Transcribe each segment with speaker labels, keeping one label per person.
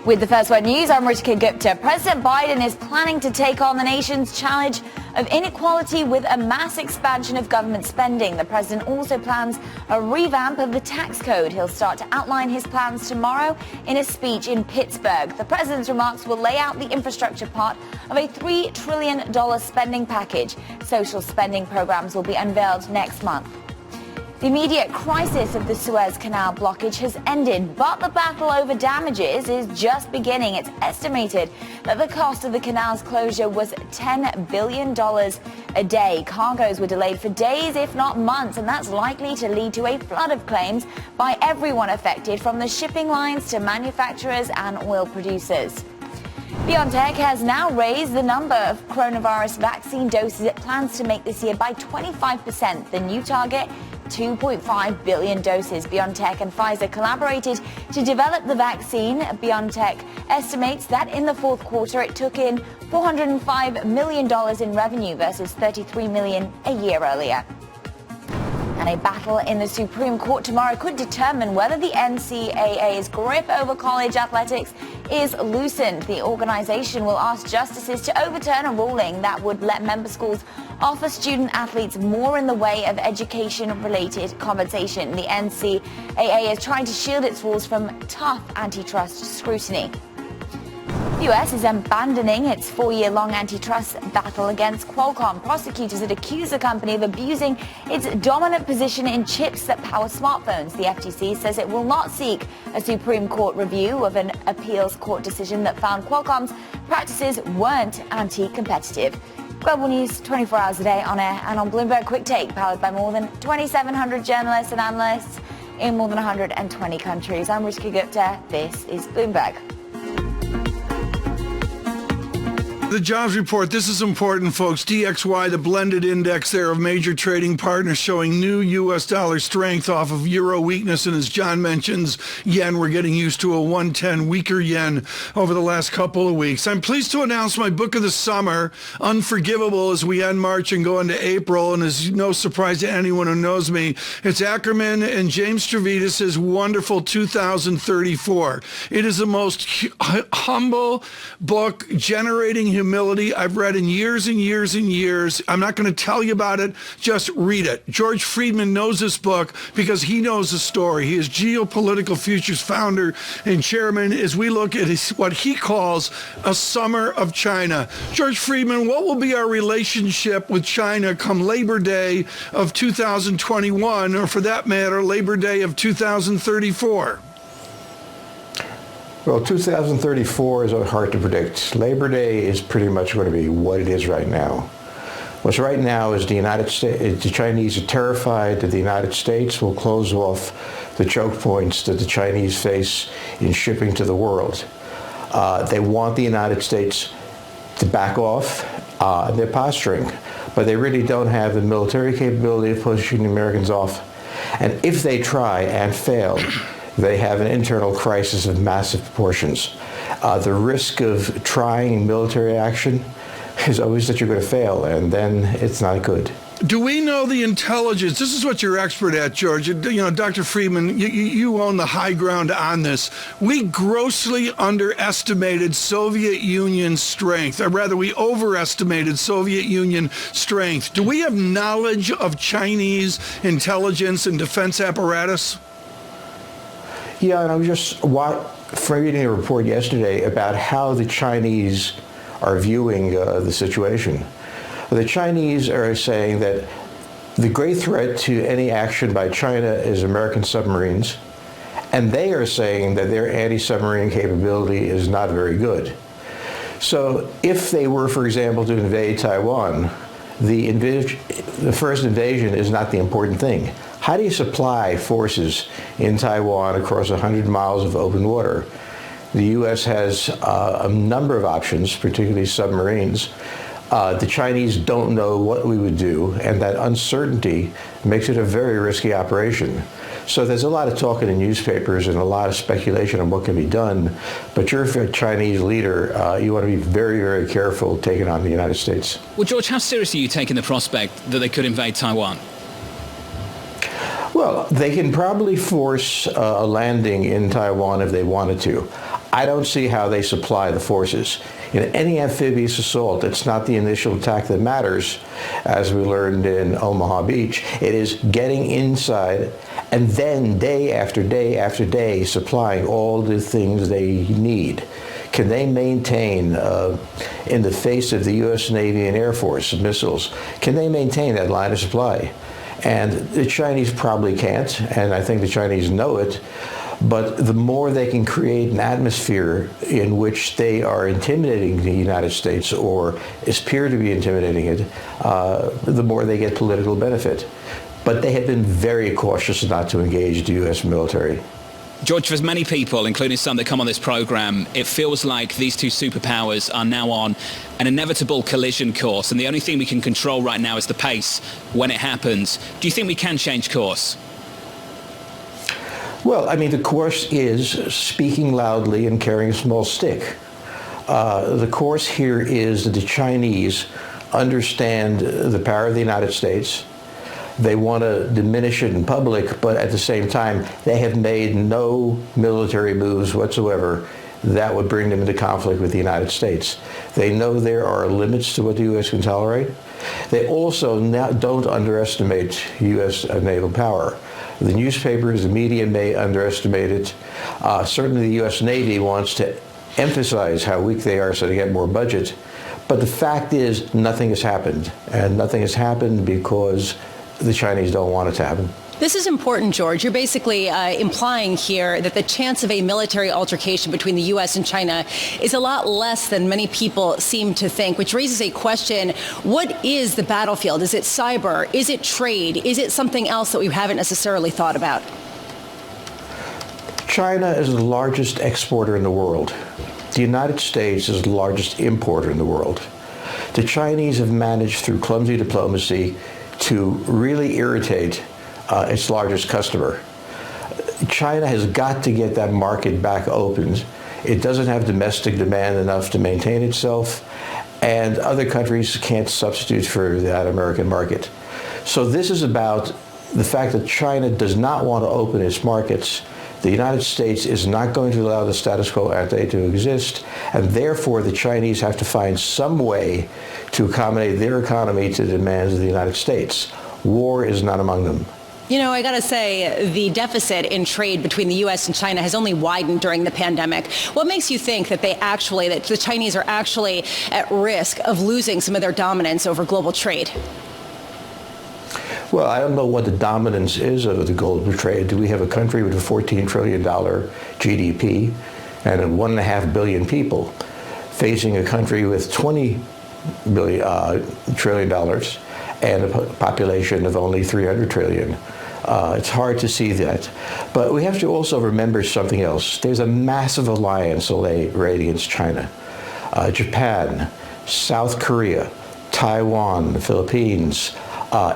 Speaker 1: With the First Word News, I'm Ritika Gupta. President Biden is planning to take on the nation's challenge of inequality with a mass expansion of government spending. The president also plans a revamp of the tax code. He'll start to outline his plans tomorrow in a speech in Pittsburgh. The president's remarks will lay out the infrastructure part of a $3 trillion spending package. Social spending programs will be unveiled next month. The immediate crisis of the Suez Canal blockage has ended, but the battle over damages is just beginning. It's estimated that the cost of the canal's closure was $10 billion a day. Cargoes were delayed for days, if not months, and that's likely to lead to a flood of claims by everyone affected, from the shipping lines to manufacturers and oil producers. Biontech has now raised the number of coronavirus vaccine doses it plans to make this year by 25%. The new target, 2.5 billion doses. Biontech and Pfizer collaborated to develop the vaccine. Biontech estimates that in the fourth quarter it took in $405 million in revenue versus $33 million a year earlier. And a battle in the Supreme Court tomorrow could determine whether the NCAA's grip over college athletics is loosened. The organization will ask justices to overturn a ruling that would let member schools offer student athletes more in the way of education-related compensation. The NCAA is trying to shield its rules from tough antitrust scrutiny. The U.S. is abandoning its 4-year-long antitrust battle against Qualcomm. Prosecutors had accused the company of abusing its dominant position in chips that power smartphones. The FTC says it will not seek a Supreme Court review of an appeals court decision that found Qualcomm's practices weren't anti-competitive. Global News 24 hours a day on air and on Bloomberg Quick Take, powered by more than 2,700 journalists and analysts in more than 120 countries. I'm Ritika Gupta. This is Bloomberg.
Speaker 2: The jobs report, this is important, folks. DXY, the blended index there of major trading partners, showing new U.S. dollar strength off of euro weakness. And as John mentions, yen, we're getting used to a 110 weaker yen over the last couple of weeks. I'm pleased to announce my book of the summer, Unforgivable, as we end March and go into April. And it's no surprise to anyone who knows me, it's Ackerman and James Stavridis' wonderful 2034. It is the most humble book generating humility I've read in years and years and years. I'm not going to tell you about it. Just read it. George Friedman knows this book because he knows the story. He is Geopolitical Futures founder and chairman as we look at what he calls a summer of China. George Friedman, what will be our relationship with China come Labor Day of 2021, or for that matter, Labor Day of 2034?
Speaker 3: Well, 2034 is hard to predict. Labor Day is pretty much going to be what it is right now. What's right now is the Chinese are terrified that the United States will close off the choke points that the Chinese face in shipping to the world. They want the United States to back off. They're posturing, but they really don't have the military capability of pushing the Americans off. And if they try and fail, they have an internal crisis of massive proportions. The risk of trying military action is always that you're going to fail, and then it's not good.
Speaker 2: Do we know the intelligence? This is what you're expert at, George. You know, Dr. Friedman, you own the high ground on this. We grossly underestimated Soviet Union strength, or rather, we overestimated Soviet Union strength. Do we have knowledge of Chinese intelligence and defense apparatus?
Speaker 3: Yeah, and I was just reading a report yesterday about how the Chinese are viewing the situation. The Chinese are saying that the great threat to any action by China is American submarines, and they are saying that their anti-submarine capability is not very good. So if they were, for example, to invade Taiwan, the first invasion is not the important thing. How do you supply forces in Taiwan across 100 miles of open water? The U.S. has a number of options, particularly submarines. The Chinese don't know what we would do, and that uncertainty makes it a very risky operation. So there's a lot of talk in the newspapers and a lot of speculation on what can be done, but you're a Chinese leader, you want to be very, very careful taking on the United States.
Speaker 4: Well, George, how seriously are you taking the prospect that they could invade Taiwan?
Speaker 3: Well, they can probably force a landing in Taiwan if they wanted to. I don't see how they supply the forces. In any amphibious assault, it's not the initial attack that matters, as we learned in Omaha Beach. It is getting inside and then day after day after day supplying all the things they need. Can they maintain, in the face of the U.S. Navy and Air Force missiles, can they maintain that line of supply? And the Chinese probably can't, and I think the Chinese know it. But the more they can create an atmosphere in which they are intimidating the United States or appear to be intimidating it, the more they get political benefit. But they have been very cautious not to engage the U.S. military.
Speaker 4: George, for many people, including some that come on this program, it feels like these two superpowers are now on an inevitable collision course, and the only thing we can control right now is the pace when it happens. Do you think we can change course?
Speaker 3: Well, I mean, the course is speaking loudly and carrying a small stick. The course here is that the Chinese understand the power of the United States. They want to diminish it in public, but at the same time, they have made no military moves whatsoever that would bring them into conflict with the United States. They know there are limits to what the U.S. can tolerate. They also don't underestimate U.S. naval power. The newspapers, the media may underestimate it. Certainly the U.S. Navy wants to emphasize how weak they are so they get more budget. But the fact is, nothing has happened. And nothing has happened because the Chinese don't want it to happen.
Speaker 5: This is important, George. You're basically implying here that the chance of a military altercation between the U.S. and China is a lot less than many people seem to think, which raises a question. What is the battlefield? Is it cyber? Is it trade? Is it something else that we haven't necessarily thought about?
Speaker 3: China is the largest exporter in the world. The United States is the largest importer in the world. The Chinese have managed through clumsy diplomacy to really irritate its largest customer. China has got to get that market back opened. It doesn't have domestic demand enough to maintain itself, and other countries can't substitute for that American market. So this is about the fact that China does not want to open its markets. The United States is not going to allow the status quo ante to exist, and therefore the Chinese have to find some way to accommodate their economy to the demands of the United States. War is not among them.
Speaker 5: You know, I got to say, the deficit in trade between the U.S. and China has only widened during the pandemic. What makes you think that that the Chinese are actually at risk of losing some of their dominance over global trade?
Speaker 3: Well, I don't know what the dominance is of the global trade. Do we have a country with a $14 trillion GDP and 1.5 billion people facing a country with $20 trillion and a population of only 300 trillion? It's hard to see that. But we have to also remember something else. There's a massive alliance arrayed against China. Japan, South Korea, Taiwan, the Philippines,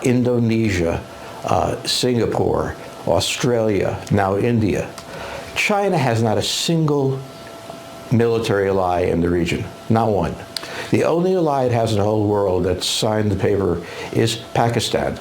Speaker 3: Indonesia, Singapore, Australia, now India. China has not a single military ally in the region, not one. The only ally it has in the whole world that signed the paper is Pakistan.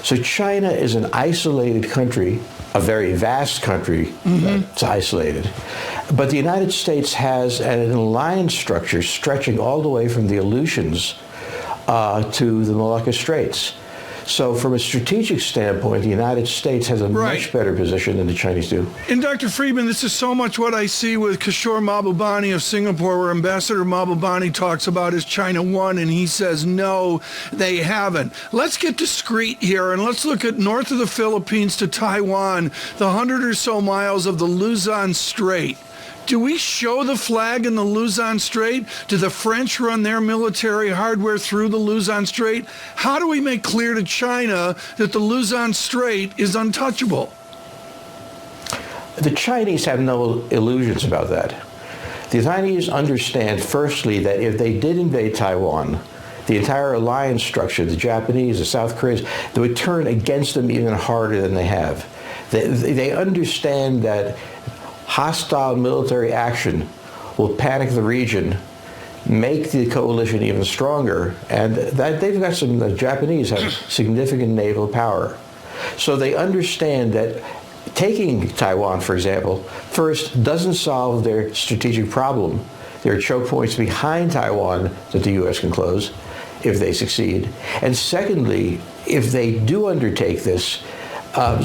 Speaker 3: So China is an isolated country, a very vast country that's isolated. But the United States has an alliance structure stretching all the way from the Aleutians to the Malacca Straits. So from a strategic standpoint, the United States has a much better position than the Chinese do.
Speaker 2: And Dr. Friedman, this is so much what I see with Kishore Mahbubani of Singapore, where Ambassador Mahbubani talks about is China won, and he says, no, they haven't. Let's get discreet here, and let's look at north of the Philippines to Taiwan, the 100 or so miles of the Luzon Strait. Do we show the flag in the Luzon Strait? Do the French run their military hardware through the Luzon Strait? How do we make clear to China that the Luzon Strait is untouchable?
Speaker 3: The Chinese have no illusions about that. The Chinese understand, firstly, that if they did invade Taiwan, the entire alliance structure, the Japanese, the South Koreans, they would turn against them even harder than they have. They understand that hostile military action will panic the region, make the coalition even stronger, and that they've got the Japanese have significant naval power. So they understand that taking Taiwan, for example, first, doesn't solve their strategic problem. There are choke points behind Taiwan that the U.S. can close if they succeed. And secondly, if they do undertake this,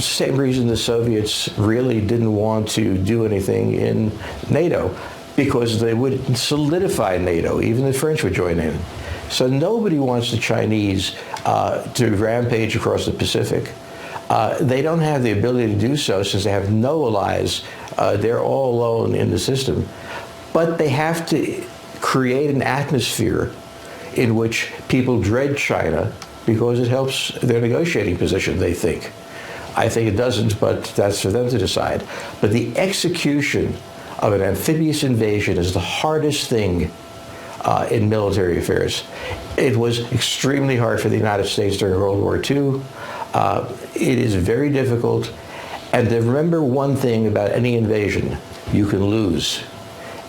Speaker 3: same reason the Soviets really didn't want to do anything in NATO, because they would solidify NATO. Even the French would join in. So nobody wants the Chinese to rampage across the Pacific. They don't have the ability to do so since they have no allies. They're all alone in the system. But they have to create an atmosphere in which people dread China because it helps their negotiating position, they think. I think it doesn't, but that's for them to decide. But the execution of an amphibious invasion is the hardest thing in military affairs. It was extremely hard for the United States during World War II. It is very difficult. And to remember one thing about any invasion, you can lose.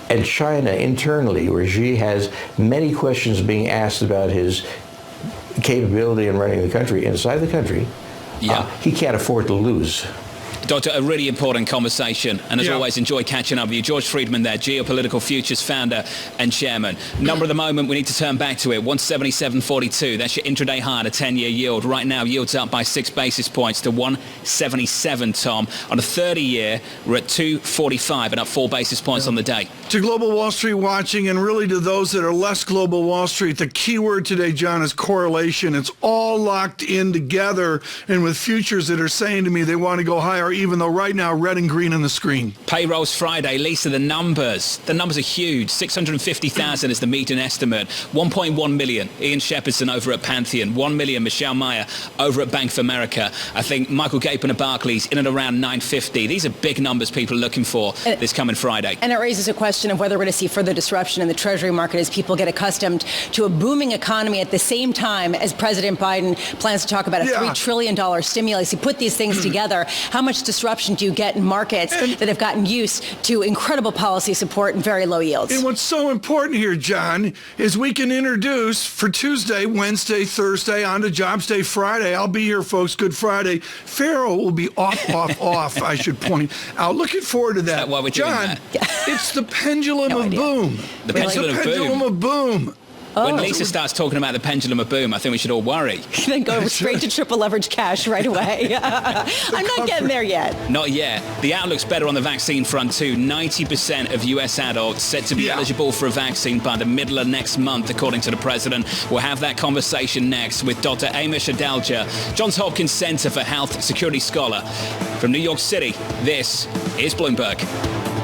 Speaker 3: And China internally, where Xi has many questions being asked about his capability in running the country inside the country, he can't afford to lose.
Speaker 4: Doctor, a really important conversation, and as always, enjoy catching up with you. George Friedman there, Geopolitical Futures founder and chairman. Number of the moment, we need to turn back to it, 177.42. That's your intraday high, a 10-year yield. Right now, yields up by 6 basis points to 177, Tom. On a 30-year, we're at 245 and up 4 basis points on the day.
Speaker 2: To Global Wall Street watching, and really to those that are less Global Wall Street, the key word today, John, is correlation. It's all locked in together, and with futures that are saying to me they want to go higher, even though right now red and green on the screen.
Speaker 4: Payrolls Friday. Lisa, the numbers are huge. 650,000 is the median estimate. 1.1 million. Ian Shepherdson over at Pantheon. 1 million. Michelle Meyer over at Bank of America. I think Michael Gapin at Barclays in and around 950. These are big numbers people are looking for this coming Friday.
Speaker 5: And it raises a question of whether we're going to see further disruption in the Treasury market as people get accustomed to a booming economy at the same time as President Biden plans to talk about a $3 trillion stimulus. He put these things together. How much disruption do you get in markets that have gotten used to incredible policy support and very low yields?
Speaker 2: And what's so important here, John, is we can introduce for Tuesday, Wednesday, Thursday, on to Jobs Day Friday. I'll be here, folks. Good Friday. Pharaoh will be off, I should point out. Looking forward to that.
Speaker 4: Is that why we're doing
Speaker 2: John,
Speaker 4: that?
Speaker 2: It's the pendulum of boom.
Speaker 4: The pendulum
Speaker 2: of boom.
Speaker 4: When Lisa starts talking about the pendulum of boom, I think we should all worry.
Speaker 5: Then go straight to triple leverage cash right away. I'm not getting there yet.
Speaker 4: Not yet. The outlook's better on the vaccine front too. 90% of US adults set to be eligible for a vaccine by the middle of next month, according to the president. We'll have that conversation next with Dr. Amish Adalja, Johns Hopkins Center for Health Security Scholar from New York City. This is Bloomberg.